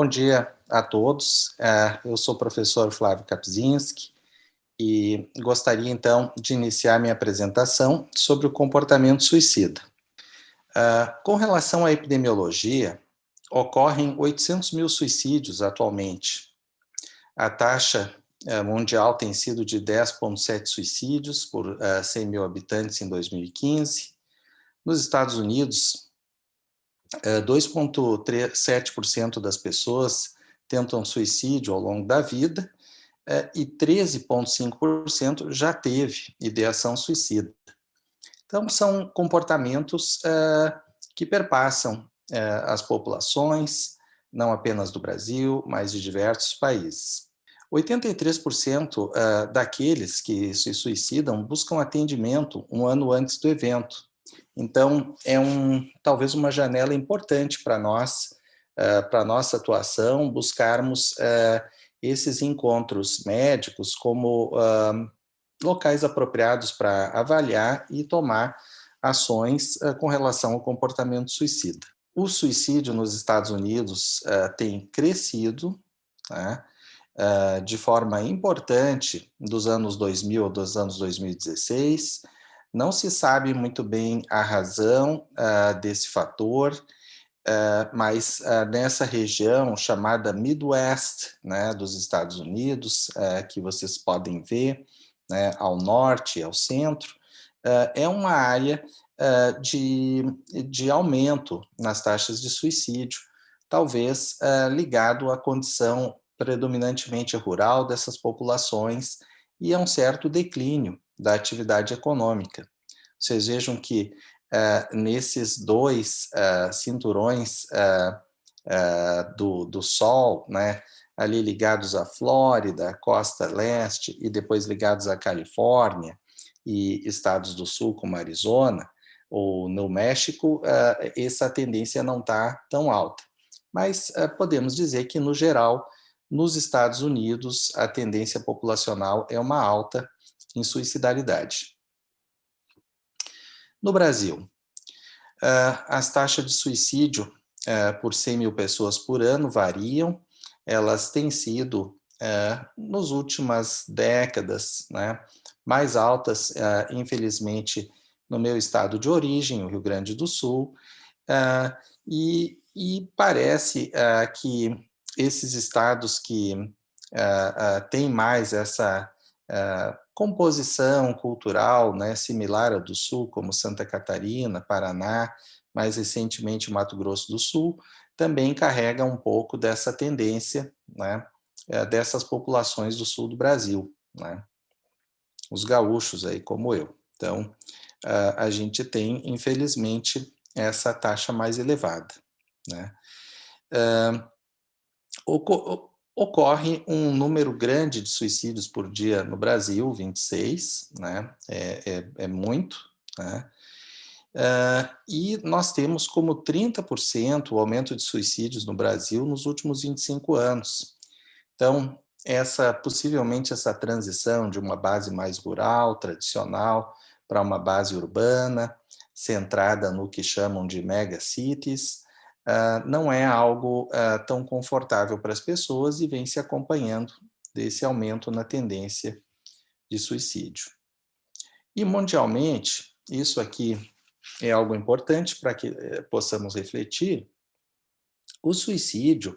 bom dia a todos. Eu sou o professor Flávio Kapczynski e gostaria então de iniciar minha apresentação sobre o comportamento suicida. Com relação à epidemiologia, ocorrem 800 mil suicídios atualmente. A taxa mundial tem sido de 10,7 suicídios por 100 mil habitantes em 2015. Nos Estados Unidos, 2,7% das pessoas tentam suicídio ao longo da vida e 13,5% já teve ideação suicida. Então, são comportamentos que perpassam as populações, não apenas do Brasil, mas de diversos países. 83% daqueles que se suicidam buscam atendimento um ano antes do evento. Então, é talvez uma janela importante para nós, para a nossa atuação, buscarmos esses encontros médicos como locais apropriados para avaliar e tomar ações com relação ao comportamento suicida. O suicídio nos Estados Unidos tem crescido, né, de forma importante dos anos 2000 ou dos anos 2016. Não se sabe muito bem a razão desse fator, mas nessa região chamada Midwest, né, dos Estados Unidos, que vocês podem ver, né, ao norte e ao centro, é uma área de aumento nas taxas de suicídio, talvez ligado à condição predominantemente rural dessas populações e a um certo declínio da atividade econômica. Vocês vejam que nesses dois cinturões do Sol, né, ali ligados à Flórida, costa leste, e depois ligados à Califórnia e estados do sul, como Arizona, ou no México, essa tendência não está tão alta. Mas podemos dizer que, no geral, nos Estados Unidos, a tendência populacional é uma alta em suicidalidade. No Brasil, as taxas de suicídio por 100 mil pessoas por ano variam. Elas têm sido, nas últimas décadas, né, mais altas, infelizmente, no meu estado de origem, o Rio Grande do Sul, e parece que esses estados que têm mais essa composição cultural, né, similar à do Sul, como Santa Catarina, Paraná, mais recentemente Mato Grosso do Sul, também carrega um pouco dessa tendência, né, dessas populações do sul do Brasil, né, os gaúchos aí como eu. Então, a gente tem, infelizmente, essa taxa mais elevada, né. Ocorre um número grande de suicídios por dia no Brasil, 26, né? É muito, né? E nós temos como 30% o aumento de suicídios no Brasil nos últimos 25 anos. Então, possivelmente essa transição de uma base mais rural, tradicional, para uma base urbana, centrada no que chamam de megacities, não é algo tão confortável para as pessoas e vem se acompanhando desse aumento na tendência de suicídio. E mundialmente, isso aqui é algo importante para que possamos refletir, o suicídio,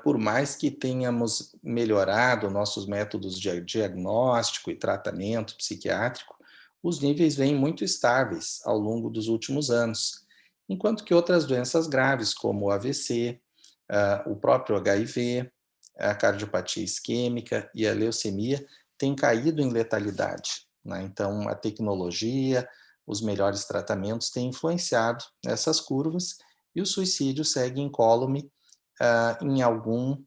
por mais que tenhamos melhorado nossos métodos de diagnóstico e tratamento psiquiátrico, os níveis vêm muito estáveis ao longo dos últimos anos, enquanto que outras doenças graves, como o AVC, o próprio HIV, a cardiopatia isquêmica e a leucemia, têm caído em letalidade, né? Então, a tecnologia, os melhores tratamentos têm influenciado essas curvas e o suicídio segue incólume. Em algum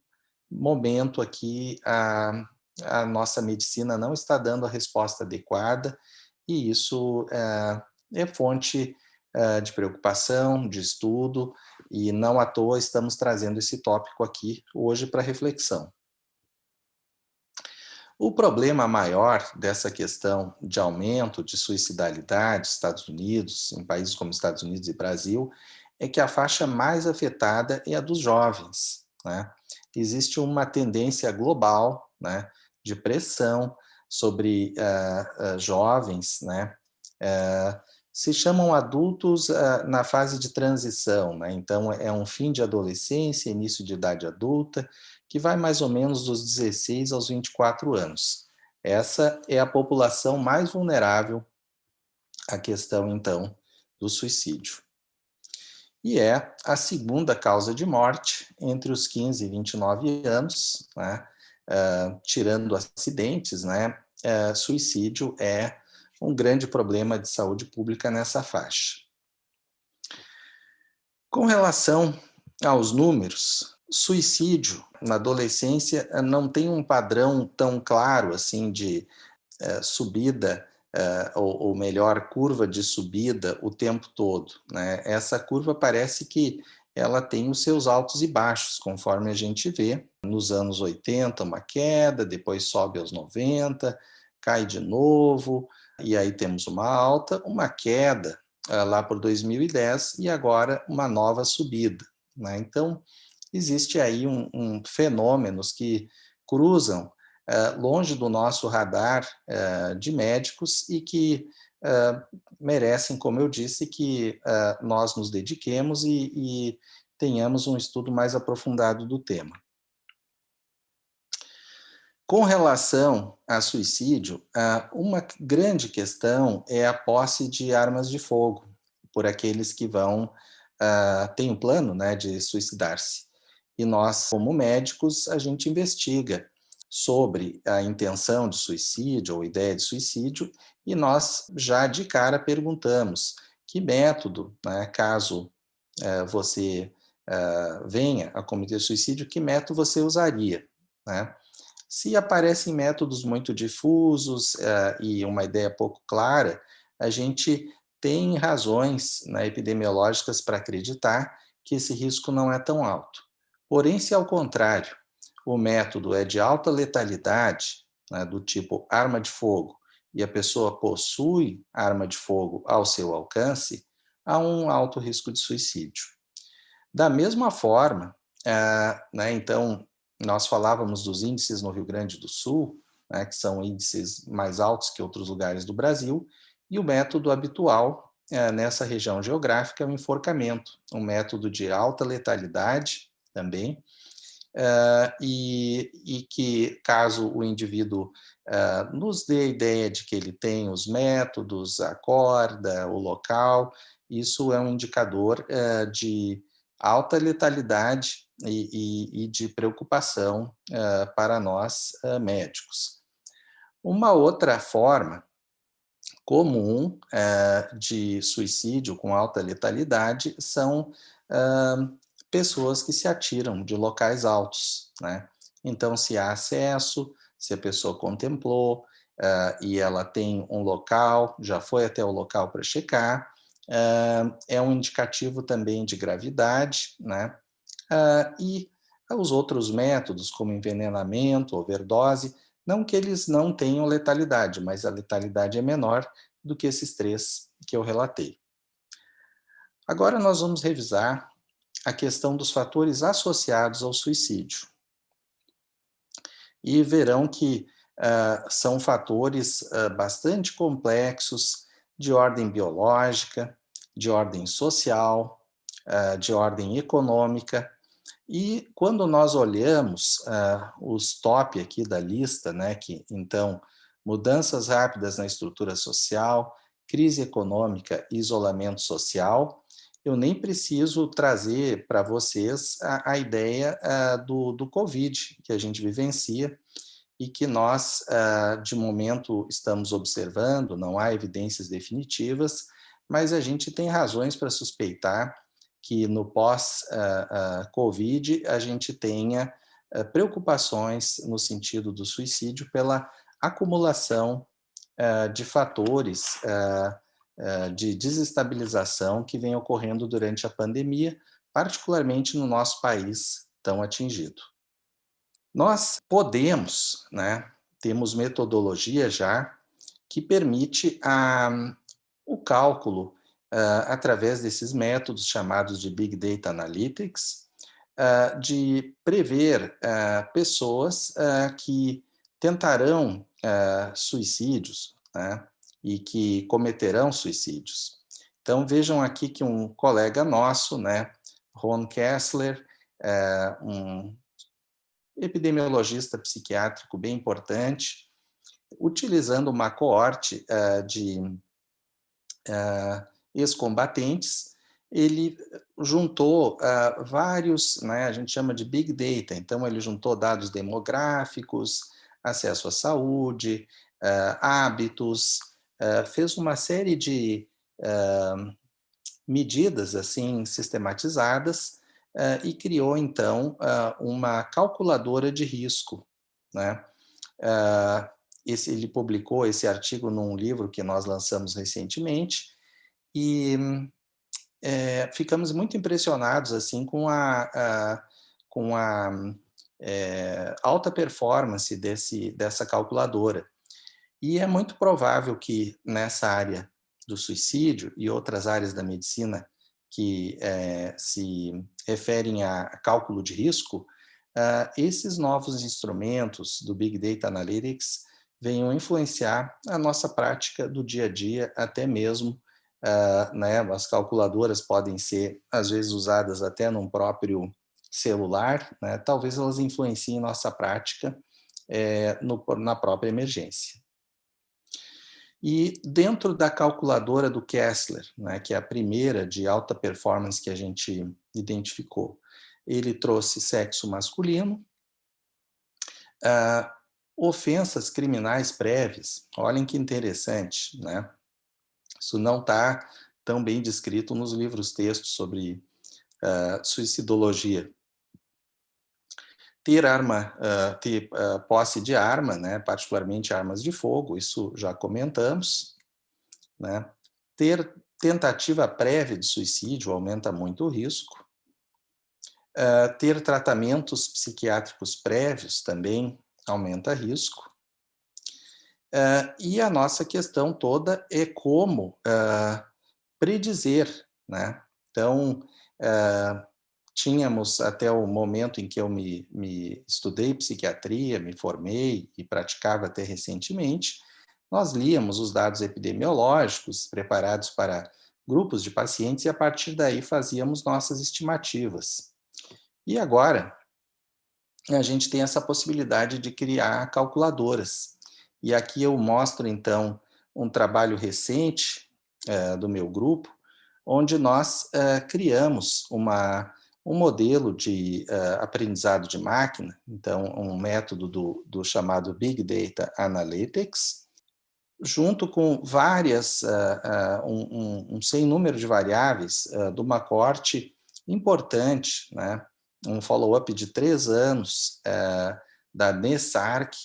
momento aqui, a nossa medicina não está dando a resposta adequada e isso é fonte de preocupação, de estudo, e não à toa estamos trazendo esse tópico aqui hoje para reflexão. O problema maior dessa questão de aumento de suicidalidade nos Estados Unidos, em países como Estados Unidos e Brasil, é que a faixa mais afetada é a dos jovens, né? Existe uma tendência global, né, de pressão sobre jovens, né? Se chamam adultos na fase de transição, né? Então é um fim de adolescência, início de idade adulta, que vai mais ou menos dos 16 aos 24 anos. Essa é a população mais vulnerável à questão, então, do suicídio. E é a segunda causa de morte entre os 15 e 29 anos, né? Tirando acidentes, né? Suicídio é um grande problema de saúde pública nessa faixa. Com relação aos números, suicídio na adolescência não tem um padrão tão claro assim de subida, ou melhor, curva de subida o tempo todo, né? Essa curva parece que ela tem os seus altos e baixos, conforme a gente vê. Nos anos 80, uma queda, depois sobe aos 90, cai de novo, e aí temos uma alta, uma queda lá por 2010 e agora uma nova subida, né? Então, existe aí fenômenos que cruzam longe do nosso radar de médicos e que merecem, como eu disse, que nós nos dediquemos e tenhamos um estudo mais aprofundado do tema. Com relação a suicídio, uma grande questão é a posse de armas de fogo por aqueles que têm um plano, né, de suicidar-se. E nós, como médicos, a gente investiga sobre a intenção de suicídio ou ideia de suicídio e nós já de cara perguntamos que método, né, caso você venha a cometer suicídio, que método você usaria, né? Se aparecem métodos muito difusos e uma ideia pouco clara, a gente tem razões, né, epidemiológicas para acreditar que esse risco não é tão alto. Porém, se ao contrário, o método é de alta letalidade, né, do tipo arma de fogo, e a pessoa possui arma de fogo ao seu alcance, há um alto risco de suicídio. Da mesma forma, né, então, nós falávamos dos índices no Rio Grande do Sul, né, que são índices mais altos que outros lugares do Brasil, e o método habitual nessa região geográfica é o enforcamento, um método de alta letalidade também, e que, caso o indivíduo nos dê a ideia de que ele tem os métodos, a corda, o local, isso é um indicador de alta letalidade e de preocupação para nós médicos. Uma outra forma comum de suicídio com alta letalidade são pessoas que se atiram de locais altos, né? Então, se há acesso, se a pessoa contemplou e ela tem um local, já foi até o local para checar, é um indicativo também de gravidade, né? E os outros métodos, como envenenamento, overdose, não que eles não tenham letalidade, mas a letalidade é menor do que esses três que eu relatei. Agora nós vamos revisar a questão dos fatores associados ao suicídio. E verão que são fatores bastante complexos, de ordem biológica, de ordem social, de ordem econômica. E quando nós olhamos os top aqui da lista, né, que então mudanças rápidas na estrutura social, crise econômica e isolamento social, eu nem preciso trazer para vocês a ideia do Covid que a gente vivencia e que nós, de momento, estamos observando, não há evidências definitivas, mas a gente tem razões para suspeitar que no pós-Covid a gente tenha preocupações no sentido do suicídio pela acumulação de fatores de desestabilização que vem ocorrendo durante a pandemia, particularmente no nosso país tão atingido. Nós podemos, né, temos metodologia já que permite o cálculo através desses métodos chamados de Big Data Analytics, de prever pessoas que tentarão suicídios, né, e que cometerão suicídios. Então, vejam aqui que um colega nosso, né, Ron Kessler, um epidemiologista psiquiátrico bem importante, utilizando uma coorte de ex-combatentes, ele juntou vários, né, a gente chama de Big Data, então ele juntou dados demográficos, acesso à saúde, hábitos, fez uma série de medidas assim sistematizadas e criou então uma calculadora de risco, né? Ele publicou esse artigo num livro que nós lançamos recentemente e ficamos muito impressionados assim com a alta performance dessa calculadora. E é muito provável que nessa área do suicídio e outras áreas da medicina que se referem a cálculo de risco, esses novos instrumentos do Big Data Analytics venham influenciar a nossa prática do dia a dia, até mesmo, né, as calculadoras podem ser, às vezes, usadas até num próprio celular, né, talvez elas influenciem nossa prática na própria emergência. E dentro da calculadora do Kessler, né, que é a primeira de alta performance que a gente identificou, ele trouxe sexo masculino, ofensas criminais prévias. Olhem que interessante, né? Isso não está tão bem descrito nos livros textos sobre suicidologia. Ter posse de arma, né, particularmente armas de fogo, isso já comentamos, né? Ter tentativa prévia de suicídio aumenta muito o risco. Ter tratamentos psiquiátricos prévios também aumenta risco. E a nossa questão toda é como predizer, né? Então, tínhamos até o momento em que eu me estudei psiquiatria, me formei e praticava até recentemente, nós líamos os dados epidemiológicos preparados para grupos de pacientes e a partir daí fazíamos nossas estimativas. E agora a gente tem essa possibilidade de criar calculadoras. E aqui eu mostro então um trabalho recente do meu grupo, onde nós criamos um modelo de aprendizado de máquina, então um método do chamado Big Data Analytics, junto com várias, um sem número de variáveis de uma coorte importante, né? Um follow-up de 3 anos da NESARC,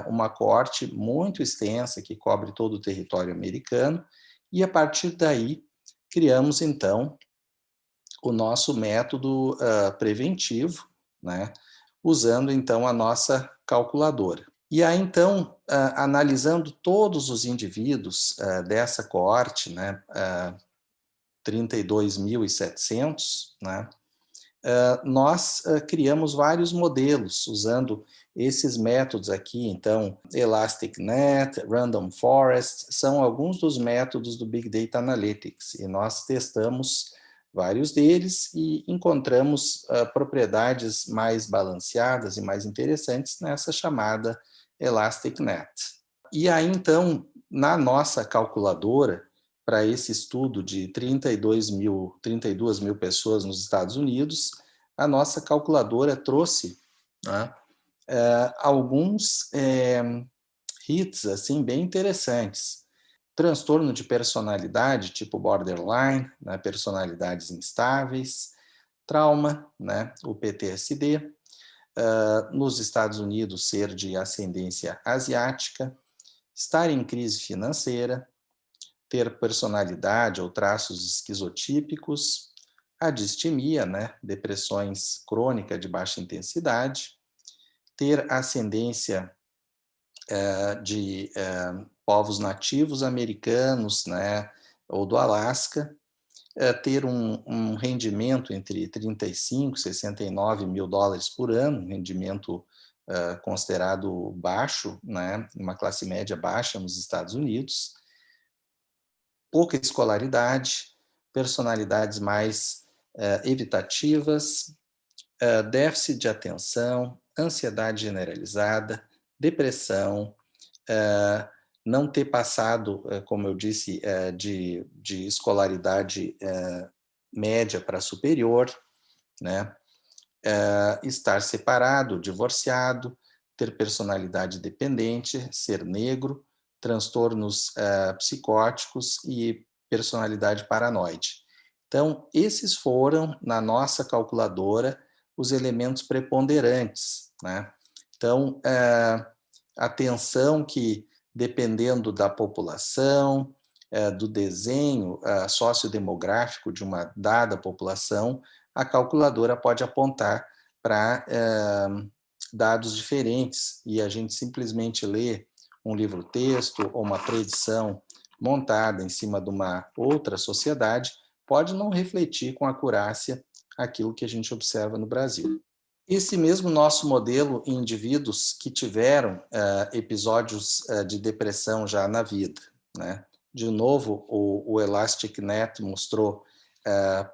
uma coorte muito extensa que cobre todo o território americano, e a partir daí criamos então o nosso método preventivo, né? Usando então a nossa calculadora. E aí, então, analisando todos os indivíduos dessa coorte, né, 32.700, né, nós criamos vários modelos usando esses métodos aqui. Então, ElasticNet, Random Forest, são alguns dos métodos do Big Data Analytics. E nós testamos vários deles e encontramos propriedades mais balanceadas e mais interessantes nessa chamada ElasticNet. E aí, então, na nossa calculadora, para esse estudo de 32 mil pessoas nos Estados Unidos, a nossa calculadora trouxe, né, alguns hits assim, bem interessantes. Transtorno de personalidade, tipo borderline, né, personalidades instáveis, trauma, né, o PTSD, nos Estados Unidos ser de ascendência asiática, estar em crise financeira, ter personalidade ou traços esquizotípicos, a distimia, né, depressões crônicas de baixa intensidade, ter ascendência de povos nativos americanos, né, ou do Alasca, ter um rendimento entre 35 e 69 mil dólares por ano, um rendimento considerado baixo, né, uma classe média baixa nos Estados Unidos, pouca escolaridade, personalidades mais evitativas, déficit de atenção, ansiedade generalizada, depressão, não ter passado, como eu disse, de escolaridade média para superior, né? Estar separado, divorciado, ter personalidade dependente, ser negro, transtornos psicóticos e personalidade paranoide. Então, esses foram, na nossa calculadora, os elementos preponderantes, né? Então, atenção que, dependendo da população, do desenho sociodemográfico de uma dada população, a calculadora pode apontar para dados diferentes e a gente simplesmente lê um livro-texto ou uma predição montada em cima de uma outra sociedade pode não refletir com acurácia aquilo que a gente observa no Brasil. Esse mesmo nosso modelo em indivíduos que tiveram episódios de depressão já na vida, né? De novo, o ElasticNet mostrou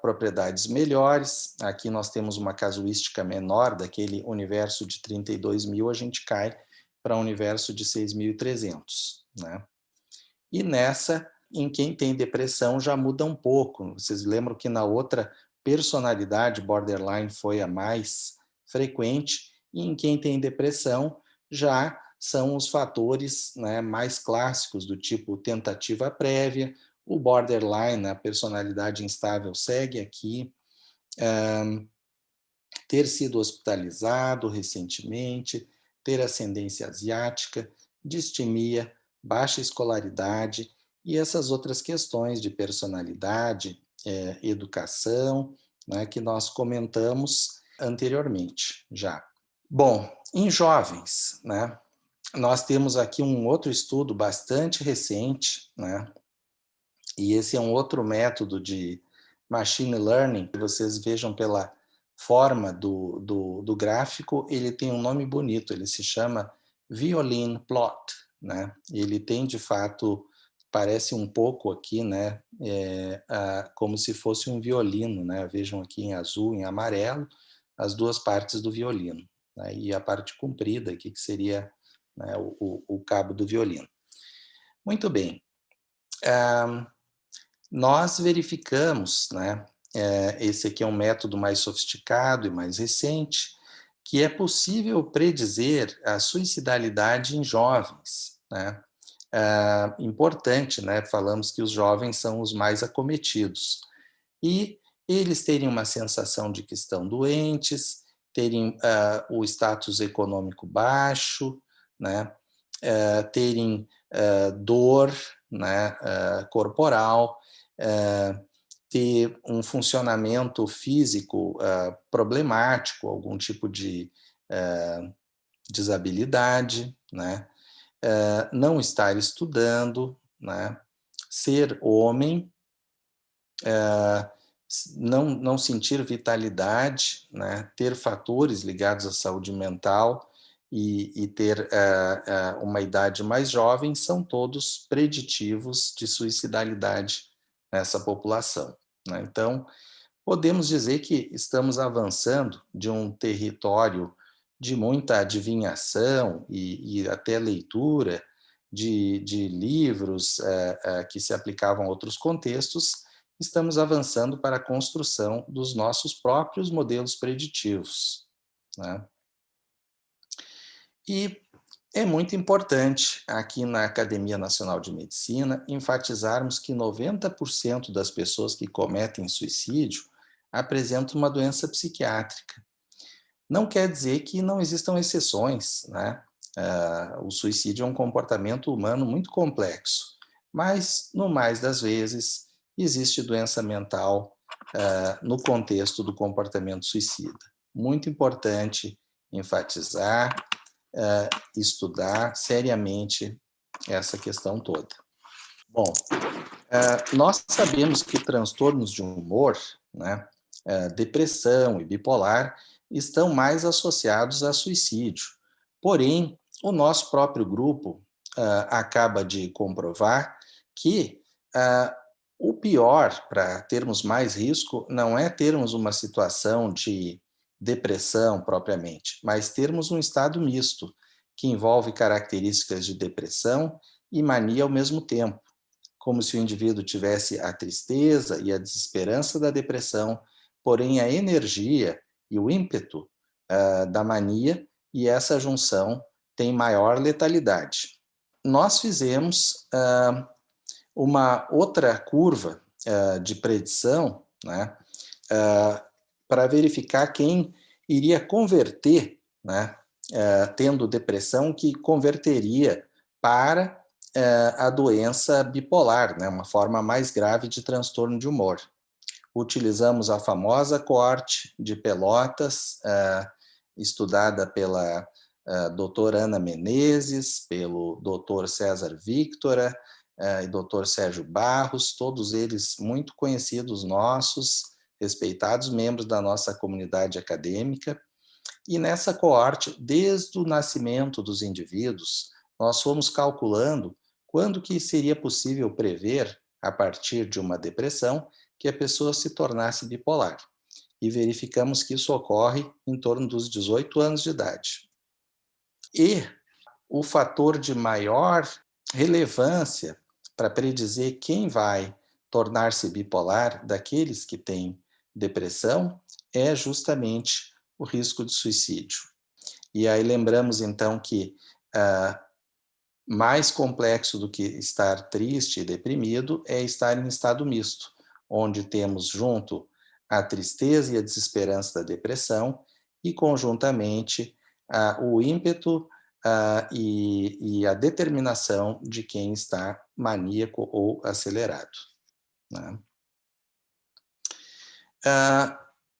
propriedades melhores. Aqui nós temos uma casuística menor, daquele universo de 32 mil, a gente cai para um universo de 6.300, né? E nessa, em quem tem depressão, já muda um pouco. Vocês lembram que na outra personalidade borderline foi a mais frequente, e em quem tem depressão já são os fatores, né, mais clássicos, do tipo tentativa prévia, o borderline, a personalidade instável segue aqui, ter sido hospitalizado recentemente, ter ascendência asiática, distimia, baixa escolaridade e essas outras questões de personalidade, educação, né, que nós comentamos anteriormente já. Bom, em jovens, né, nós temos aqui um outro estudo bastante recente, né, e esse é um outro método de machine learning, que vocês vejam pela forma do gráfico, ele tem um nome bonito, ele se chama Violin Plot, né? Ele tem, de fato, parece um pouco aqui, né, como se fosse um violino, né? Vejam aqui em azul, em amarelo, as duas partes do violino, né? E a parte comprida aqui, que seria, né, o cabo do violino. Muito bem. Nós verificamos, né, esse aqui é um método mais sofisticado e mais recente, que é possível predizer a suicidalidade em jovens, né? Importante, né? Falamos que os jovens são os mais acometidos. E eles terem uma sensação de que estão doentes, terem o status econômico baixo, né? Terem dor, né, corporal, ter um funcionamento físico problemático, algum tipo de desabilidade, né? Não estar estudando, né? Ser homem, não sentir vitalidade, né? Ter fatores ligados à saúde mental e ter uma idade mais jovem são todos preditivos de suicidalidade nessa população, né? Então, podemos dizer que estamos avançando de um território de muita adivinhação e até leitura de livros que se aplicavam a outros contextos, estamos avançando para a construção dos nossos próprios modelos preditivos, né? E é muito importante, aqui na Academia Nacional de Medicina, enfatizarmos que 90% das pessoas que cometem suicídio apresentam uma doença psiquiátrica. Não quer dizer que não existam exceções, né? O suicídio é um comportamento humano muito complexo, mas, no mais das vezes, existe doença mental no contexto do comportamento suicida. Muito importante enfatizar, estudar seriamente essa questão toda. Bom, nós sabemos que transtornos de humor, né, depressão e bipolar, estão mais associados a suicídio. Porém, o nosso próprio grupo acaba de comprovar que o pior para termos mais risco não é termos uma situação de depressão propriamente, mas termos um estado misto, que envolve características de depressão e mania ao mesmo tempo, como se o indivíduo tivesse a tristeza e a desesperança da depressão, porém a energia e o ímpeto da mania, e essa junção tem maior letalidade. Nós fizemos uma outra curva de predição, né, para verificar quem iria converter, né, tendo depressão, que converteria para a doença bipolar, né, uma forma mais grave de transtorno de humor. Utilizamos a famosa coorte de Pelotas, estudada pela doutora Ana Menezes, pelo doutor César Victora e doutor Sérgio Barros, todos eles muito conhecidos nossos, respeitados membros da nossa comunidade acadêmica. E nessa coorte, desde o nascimento dos indivíduos, nós fomos calculando quando que seria possível prever, a partir de uma depressão, que a pessoa se tornasse bipolar. E verificamos que isso ocorre em torno dos 18 anos de idade. E o fator de maior relevância para predizer quem vai tornar-se bipolar daqueles que têm depressão é justamente o risco de suicídio. E aí lembramos então que mais complexo do que estar triste e deprimido é estar em estado misto, onde temos junto a tristeza e a desesperança da depressão e conjuntamente o ímpeto e a determinação de quem está maníaco ou acelerado, né?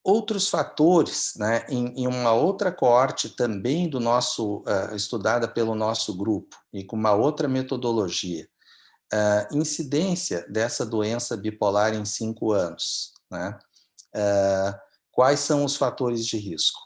Outros fatores, né, em uma outra coorte também do nosso, estudada pelo nosso grupo e com uma outra metodologia, incidência dessa doença bipolar em 5 anos, né? Quais são os fatores de risco?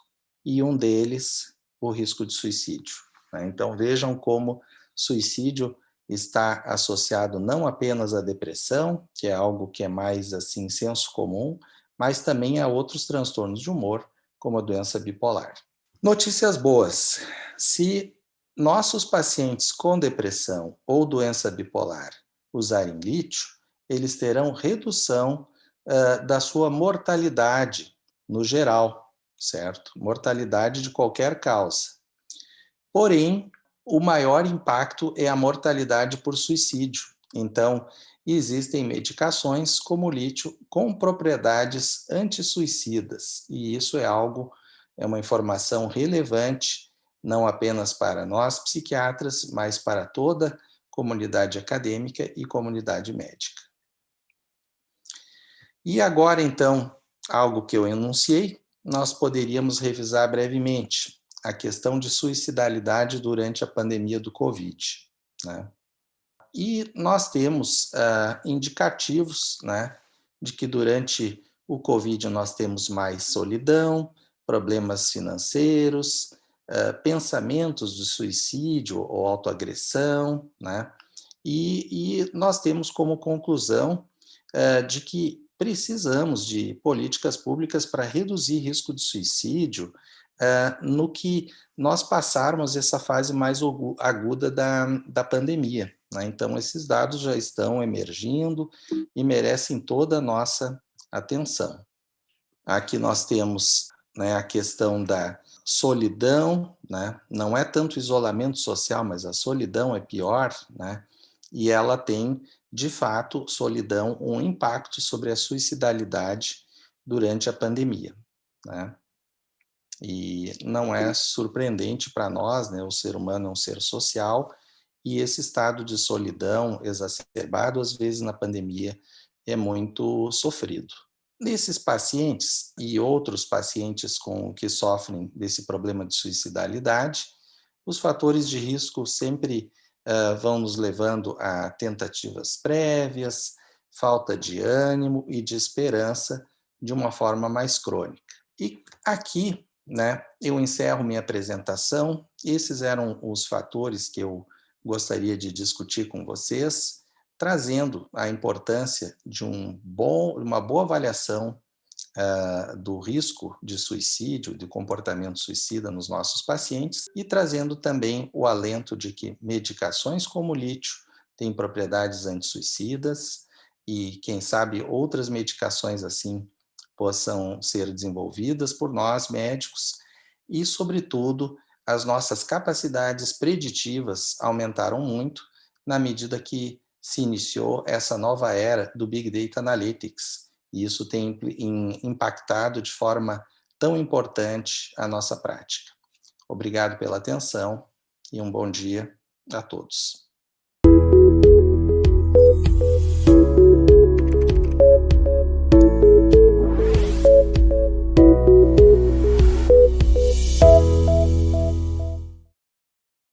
E um deles, o risco de suicídio, né? Então vejam como suicídio está associado não apenas à depressão, que é algo que é mais assim senso comum, mas também a outros transtornos de humor, como a doença bipolar. Notícias boas. Se nossos pacientes com depressão ou doença bipolar usarem lítio, eles terão redução da sua mortalidade no geral, certo? Mortalidade de qualquer causa. Porém, o maior impacto é a mortalidade por suicídio. Então, existem medicações como o lítio com propriedades antissuicidas, e isso é algo, é uma informação relevante, não apenas para nós psiquiatras, mas para toda a comunidade acadêmica e comunidade médica. E agora, então, algo que eu enunciei, nós poderíamos revisar brevemente a questão de suicidalidade durante a pandemia do Covid, né? E nós temos indicativos, né, de que durante o Covid nós temos mais solidão, problemas financeiros, pensamentos de suicídio ou autoagressão, né? E nós temos como conclusão de que precisamos de políticas públicas para reduzir risco de suicídio no que nós passarmos essa fase mais aguda da pandemia, né? Então, esses dados já estão emergindo e merecem toda a nossa atenção. Aqui nós temos, né, a questão da solidão, né? Não é tanto isolamento social, mas a solidão é pior, né? E ela tem, de fato, solidão, um impacto sobre a suicidalidade durante a pandemia, né? E não é surpreendente para nós, né? O ser humano é um ser social e esse estado de solidão exacerbado, às vezes na pandemia, é muito sofrido. Nesses pacientes e outros pacientes que sofrem desse problema de suicidalidade, os fatores de risco sempre vão nos levando a tentativas prévias, falta de ânimo e de esperança de uma forma mais crônica. E aqui, né, eu encerro minha apresentação. Esses eram os fatores que eu gostaria de discutir com vocês, trazendo a importância de uma boa avaliação do risco de suicídio, de comportamento suicida nos nossos pacientes e trazendo também o alento de que medicações como o lítio têm propriedades antissuicidas e, quem sabe, outras medicações assim possam ser desenvolvidas por nós médicos e, sobretudo, as nossas capacidades preditivas aumentaram muito na medida que se iniciou essa nova era do Big Data Analytics, e isso tem impactado de forma tão importante a nossa prática. Obrigado pela atenção e um bom dia a todos.